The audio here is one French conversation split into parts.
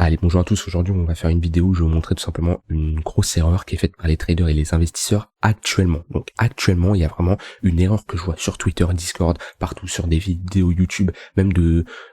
Allez, bonjour à tous. Aujourd'hui, on va faire une vidéo où je vais vous montrer tout simplement une grosse erreur qui est faite par les traders et les investisseurs actuellement. Donc actuellement, il y a vraiment une erreur que je vois sur Twitter, Discord, partout sur des vidéos YouTube, même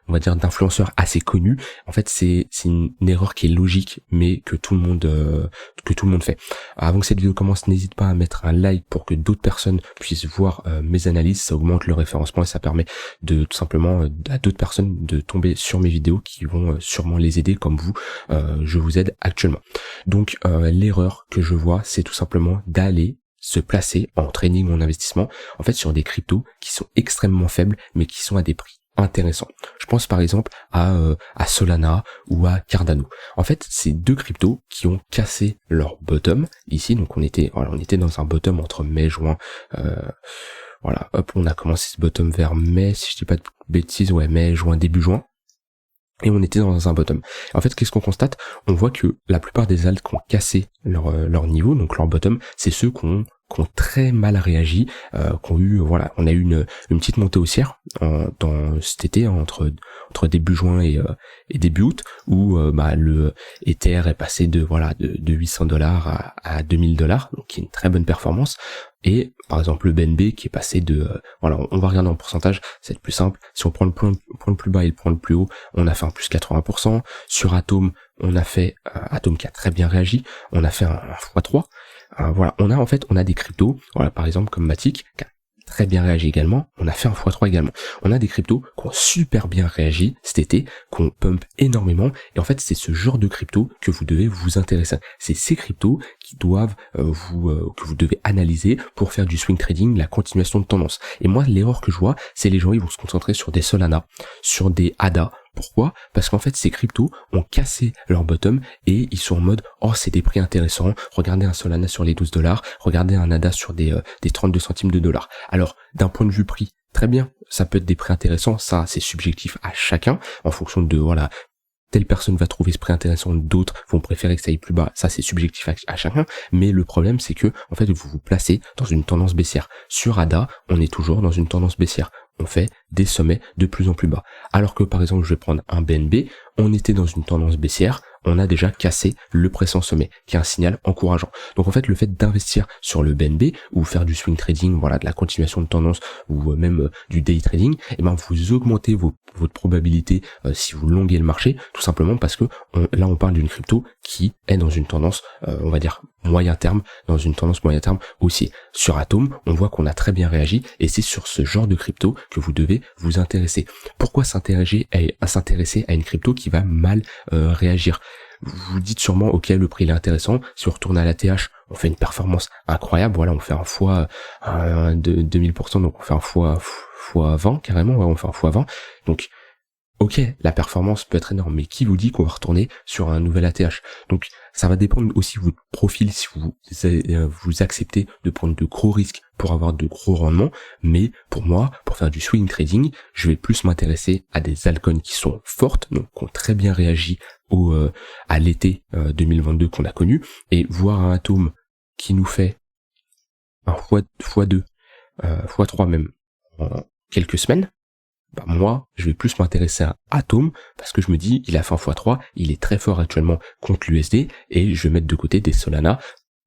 on va dire, d'influenceurs assez connus. En fait, c'est une erreur qui est logique, mais que tout le monde fait. Avant que cette vidéo commence, n'hésite pas à mettre un like pour que d'autres personnes puissent voir mes analyses. Ça augmente le référencement et ça permet de tout simplement à d'autres personnes de tomber sur mes vidéos qui vont sûrement les aider comme vous. Je vous aide actuellement. Donc l'erreur que je vois, c'est tout simplement d'aller se placer en trading ou en investissement en fait sur des cryptos qui sont extrêmement faibles mais qui sont à des prix intéressants. Je pense par exemple à Solana ou à Cardano. En fait, c'est deux cryptos qui ont cassé leur bottom ici. Donc on était dans un bottom entre mai juin. Voilà, hop, on a commencé ce bottom vers mai, si je dis pas de bêtises, ouais, mai, juin, début juin. Et on était dans un bottom. En fait, qu'est-ce qu'on constate? On voit que la plupart des alts qui ont cassé leur niveau, donc leur bottom, c'est ceux qui ont très mal réagi, on a eu une petite montée haussière dans cet été entre début juin et début août où le Ether est passé de $800 à $2000, donc qui est une très bonne performance. Et par exemple le BNB qui est passé on va regarder en pourcentage, c'est plus simple. Si on prend le point le plus bas et le point le plus haut, on a fait un plus 80%. Sur Atom, on a fait Atom qui a très bien réagi, on a fait un x3. On a des cryptos, par exemple comme Matic qui a très bien réagi également, on a fait un x3 également. On a des cryptos qui ont super bien réagi cet été, qui ont pump énormément, et en fait c'est ce genre de crypto que vous devez vous intéresser. C'est ces cryptos qui doivent que vous devez analyser pour faire du swing trading, la continuation de tendance. Et moi l'erreur que je vois, c'est les gens ils vont se concentrer sur des Solana, sur des ADA. Pourquoi? Parce qu'en fait, ces cryptos ont cassé leur bottom et ils sont en mode, oh, c'est des prix intéressants. Regardez un Solana sur les $12, regardez un ADA sur des 32 centimes de dollars. Alors, d'un point de vue prix, très bien, ça peut être des prix intéressants. Ça, c'est subjectif à chacun en fonction de, telle personne va trouver ce prix intéressant, d'autres vont préférer que ça aille plus bas. Ça, c'est subjectif à chacun. Mais le problème, c'est que, en fait, vous vous placez dans une tendance baissière. Sur ADA, on est toujours dans une tendance baissière. On fait des sommets de plus en plus bas. Alors que, par exemple, je vais prendre un BNB, on était dans une tendance baissière, on a déjà cassé le précédent sommet, qui est un signal encourageant. Donc en fait, le fait d'investir sur le BNB, ou faire du swing trading, de la continuation de tendance, ou même du day trading, vous augmentez votre probabilité si vous longuez le marché, tout simplement parce que là on parle d'une crypto qui est dans une tendance, on va dire, moyen terme aussi. Sur Atom, on voit qu'on a très bien réagi, et c'est sur ce genre de crypto que vous devez vous intéresser. Pourquoi s'intéresser à une crypto qui va mal réagir? Vous vous dites sûrement, ok, le prix il est intéressant, si on retourne à la TH, on fait une performance incroyable, on fait un fois de 2000%, donc on fait un fois 20 carrément, on fait un fois 20, donc ok, la performance peut être énorme, mais qui vous dit qu'on va retourner sur un nouvel ATH? Donc ça va dépendre aussi de votre profil, si vous acceptez de prendre de gros risques pour avoir de gros rendements. Mais pour moi, pour faire du swing trading, je vais plus m'intéresser à des altcoins qui sont fortes, donc qui ont très bien réagi à l'été 2022 qu'on a connu, et voir un Atom qui nous fait un x2, x3 même en quelques semaines. Moi, je vais plus m'intéresser à Atom parce que je me dis, il a fait un x3, il est très fort actuellement contre l'USD, et je vais mettre de côté des Solana.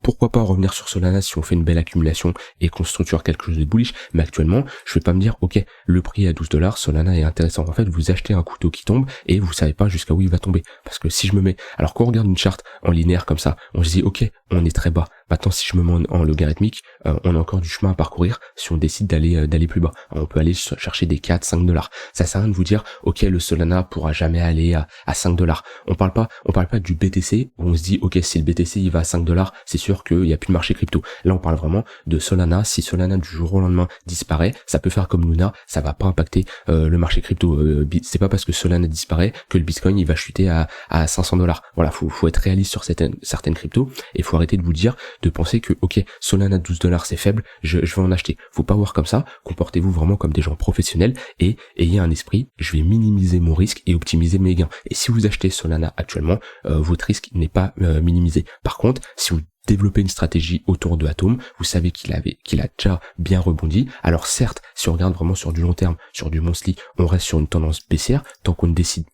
Pourquoi pas revenir sur Solana si on fait une belle accumulation et qu'on structure quelque chose de bullish, mais actuellement, je vais pas me dire, ok, le prix est à $12, Solana est intéressant. En fait, vous achetez un couteau qui tombe et vous savez pas jusqu'à où il va tomber. Parce que si je me mets, alors quand on regarde une charte en linéaire comme ça, on se dit, ok, on est très bas. Maintenant, si je me mets en logarithmique, on a encore du chemin à parcourir si on décide d'aller plus bas. On peut aller chercher des 4-5 $. Ça sert à rien de vous dire, ok, le Solana pourra jamais aller à $5. On parle pas du BTC où on se dit, ok, si le BTC il va à $5, c'est sûr qu'il n'y a plus de marché crypto. Là, on parle vraiment de Solana. Si Solana du jour au lendemain disparaît, ça peut faire comme Luna, ça va pas impacter le marché crypto. C'est pas parce que Solana disparaît que le Bitcoin il va chuter à $500. Voilà, faut être réaliste sur certaines cryptos, et faut arrêter de vous dire, de penser que ok, Solana $12 c'est faible, je vais en acheter. Faut pas voir comme ça. Comportez-vous vraiment comme des gens professionnels et ayez un esprit, je vais minimiser mon risque et optimiser mes gains. Et si vous achetez Solana actuellement, votre risque n'est pas minimisé. Par contre, si vous développé une stratégie autour de Atom, vous savez qu'il a déjà bien rebondi. Alors certes, si on regarde vraiment sur du long terme, sur du monthly, on reste sur une tendance baissière tant qu'on ne dessine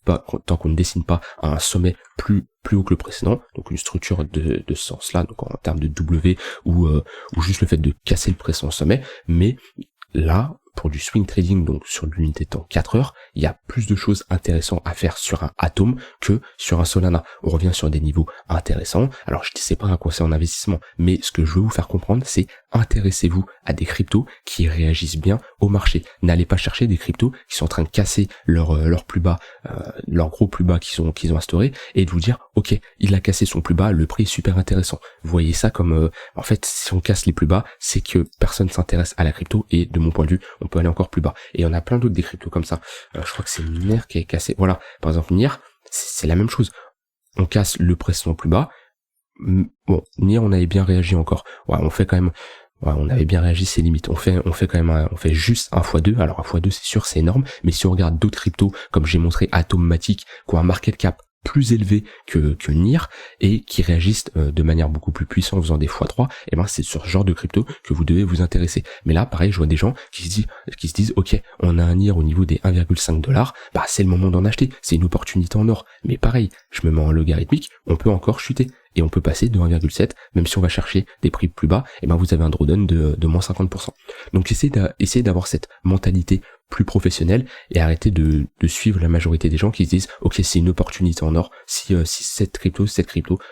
pas à un sommet plus haut que le précédent, donc une structure de ce sens-là, donc en termes de W ou juste le fait de casser le précédent sommet, mais là, pour du swing trading, donc sur l'unité de temps 4 heures, il y a plus de choses intéressantes à faire sur un Atom que sur un Solana. On revient sur des niveaux intéressants. Alors je dis c'est pas un conseil en investissement, mais ce que je veux vous faire comprendre, c'est intéressez-vous à des cryptos qui réagissent bien au marché. N'allez pas chercher des cryptos qui sont en train de casser leur plus bas, leur gros plus bas qu'ils ont instauré, et de vous dire ok, il a cassé son plus bas, le prix est super intéressant. Vous voyez ça comme en fait si on casse les plus bas, c'est que personne s'intéresse à la crypto, et de mon point de vue, on peut aller encore plus bas. Et on a plein d'autres des cryptos comme ça. Je crois que c'est NIR qui est cassé. Voilà, par exemple NIR, c'est la même chose. On casse le précédent plus bas. Bon, NIR, on avait bien réagi encore. Ouais, on fait quand même. Ouais, on avait bien réagi, c'est limite. On fait quand même on fait juste 1x2. Alors 1x2, c'est sûr, c'est énorme. Mais si on regarde d'autres cryptos, comme j'ai montré Atomatic, qui ont un market cap plus élevé que NIR et qui réagissent de manière beaucoup plus puissante en faisant des x3, et ben c'est sur ce genre de crypto que vous devez vous intéresser. Mais là, pareil, je vois des gens qui se disent ok, on a un NIR au niveau des 1,5$, bah c'est le moment d'en acheter, c'est une opportunité en or. Mais pareil, je me mets en logarithmique, on peut encore chuter. Et on peut passer de 1,7, même si on va chercher des prix plus bas, et ben vous avez un drawdown de moins 50%. Donc essayez d'avoir cette mentalité plus professionnelle et arrêtez de suivre la majorité des gens qui se disent ok, c'est une opportunité en or si cette crypto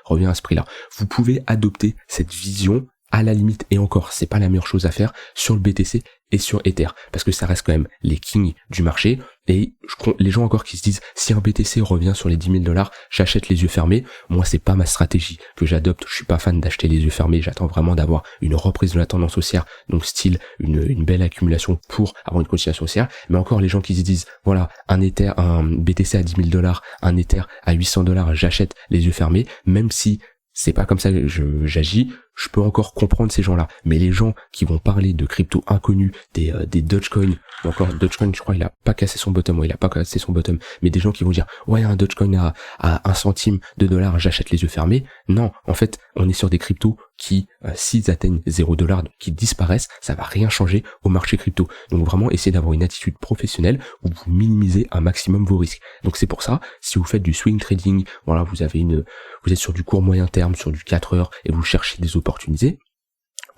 revient à ce prix-là. Vous pouvez adopter cette vision à la limite, et encore, c'est pas la meilleure chose à faire sur le BTC et sur Ether, parce que ça reste quand même les kings du marché, et les gens encore qui se disent, si un BTC revient sur les 10 000 $, j'achète les yeux fermés. Moi, c'est pas ma stratégie que j'adopte, je suis pas fan d'acheter les yeux fermés, j'attends vraiment d'avoir une reprise de la tendance haussière, donc style une belle accumulation pour avoir une continuation haussière. Mais encore, les gens qui se disent, voilà, un BTC à 10 000 $, un Ether à 800 $, j'achète les yeux fermés, même si c'est pas comme ça que j'agis, je peux encore comprendre ces gens-là. Mais les gens qui vont parler de crypto inconnus, des Dogecoin, ou encore Dogecoin, je crois, il a pas cassé son bottom, mais des gens qui vont dire, ouais, un Dogecoin à 1 centime de dollar, j'achète les yeux fermés. Non, en fait, on est sur des cryptos qui, s'ils atteignent 0$, donc qui disparaissent, ça va rien changer au marché crypto. Donc vraiment, essayez d'avoir une attitude professionnelle où vous minimisez un maximum vos risques. Donc c'est pour ça, si vous faites du swing trading, voilà, vous êtes sur du court moyen terme, sur du 4 heures, et vous cherchez des opportunités,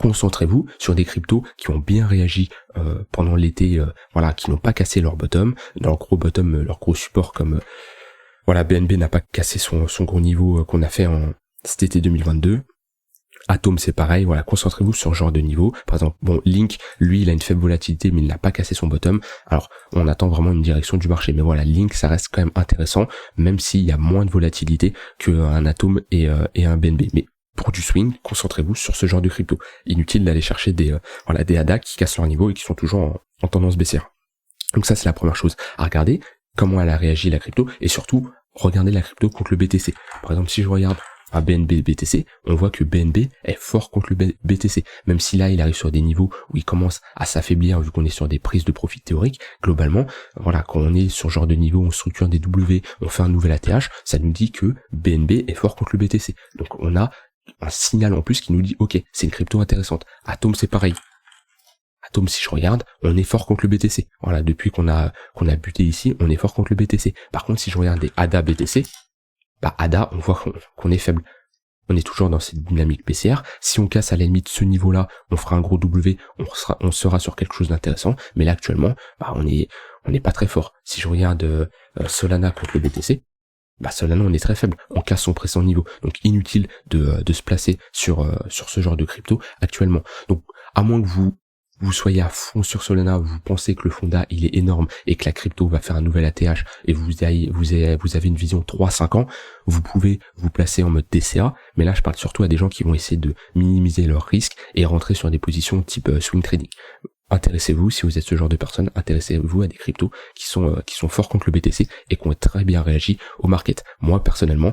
concentrez-vous sur des cryptos qui ont bien réagi pendant l'été, voilà, qui n'ont pas cassé leur bottom, leur gros support, comme voilà, BNB n'a pas cassé son gros niveau qu'on a fait en cet été 2022. Atom, c'est pareil, voilà, concentrez-vous sur ce genre de niveau. Par exemple, bon, Link, lui, il a une faible volatilité, mais il n'a pas cassé son bottom. Alors, on attend vraiment une direction du marché. Mais voilà, Link, ça reste quand même intéressant, même s'il y a moins de volatilité qu'un Atom et un BNB. Mais pour du swing, concentrez-vous sur ce genre de crypto. Inutile d'aller chercher des ADA qui cassent leur niveau et qui sont toujours en tendance baissière. Donc ça, c'est la première chose à regarder, comment elle a réagi la crypto, et surtout, regardez la crypto contre le BTC. Par exemple, si je regarde un BNB BTC, on voit que BNB est fort contre le BTC, même si là il arrive sur des niveaux où il commence à s'affaiblir vu qu'on est sur des prises de profit théoriques. Globalement, voilà, quand on est sur ce genre de niveau, on structure des W, on fait un nouvel ATH, ça nous dit que BNB est fort contre le BTC. Donc on a un signal en plus qui nous dit ok, c'est une crypto intéressante. Atom, c'est pareil. Atom, si je regarde, on est fort contre le BTC. Voilà, depuis qu'on a buté ici, on est fort contre le BTC. Par contre, si je regarde des ADA BTC, bah ADA, on voit qu'on est faible. On est toujours dans cette dynamique baissière. Si on casse à la limite ce niveau-là, on fera un gros W, on sera sur quelque chose d'intéressant. Mais là actuellement, bah on est pas très fort. Si je regarde Solana contre le BTC, bah Solana on est très faible. On casse son précédent niveau. Donc inutile de se placer sur ce genre de crypto actuellement. Donc à moins que vous soyez à fond sur Solana, vous pensez que le fonda il est énorme et que la crypto va faire un nouvel ATH et vous avez une vision 3-5 ans, vous pouvez vous placer en mode DCA, mais là je parle surtout à des gens qui vont essayer de minimiser leurs risques et rentrer sur des positions type swing trading. Intéressez-vous, si vous êtes ce genre de personne, intéressez-vous à des cryptos qui sont forts contre le BTC et qui ont très bien réagi au market. Moi personnellement,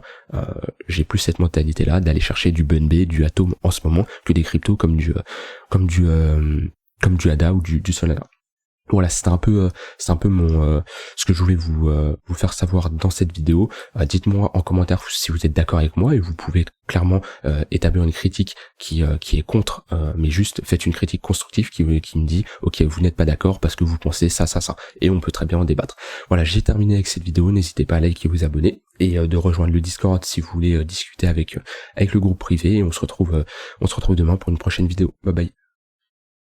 j'ai plus cette mentalité là d'aller chercher du BNB, du Atom en ce moment que des cryptos comme du ADA ou du Solana. Voilà, c'était un peu mon ce que je voulais vous faire savoir dans cette vidéo. Dites-moi en commentaire si vous êtes d'accord avec moi, et vous pouvez clairement établir une critique qui est contre, mais juste faites une critique constructive qui me dit ok, vous n'êtes pas d'accord parce que vous pensez ça, et on peut très bien en débattre. Voilà, j'ai terminé avec cette vidéo. N'hésitez pas à liker, vous abonner, et de rejoindre le Discord si vous voulez discuter avec le groupe privé, et on se retrouve demain pour une prochaine vidéo. Bye bye.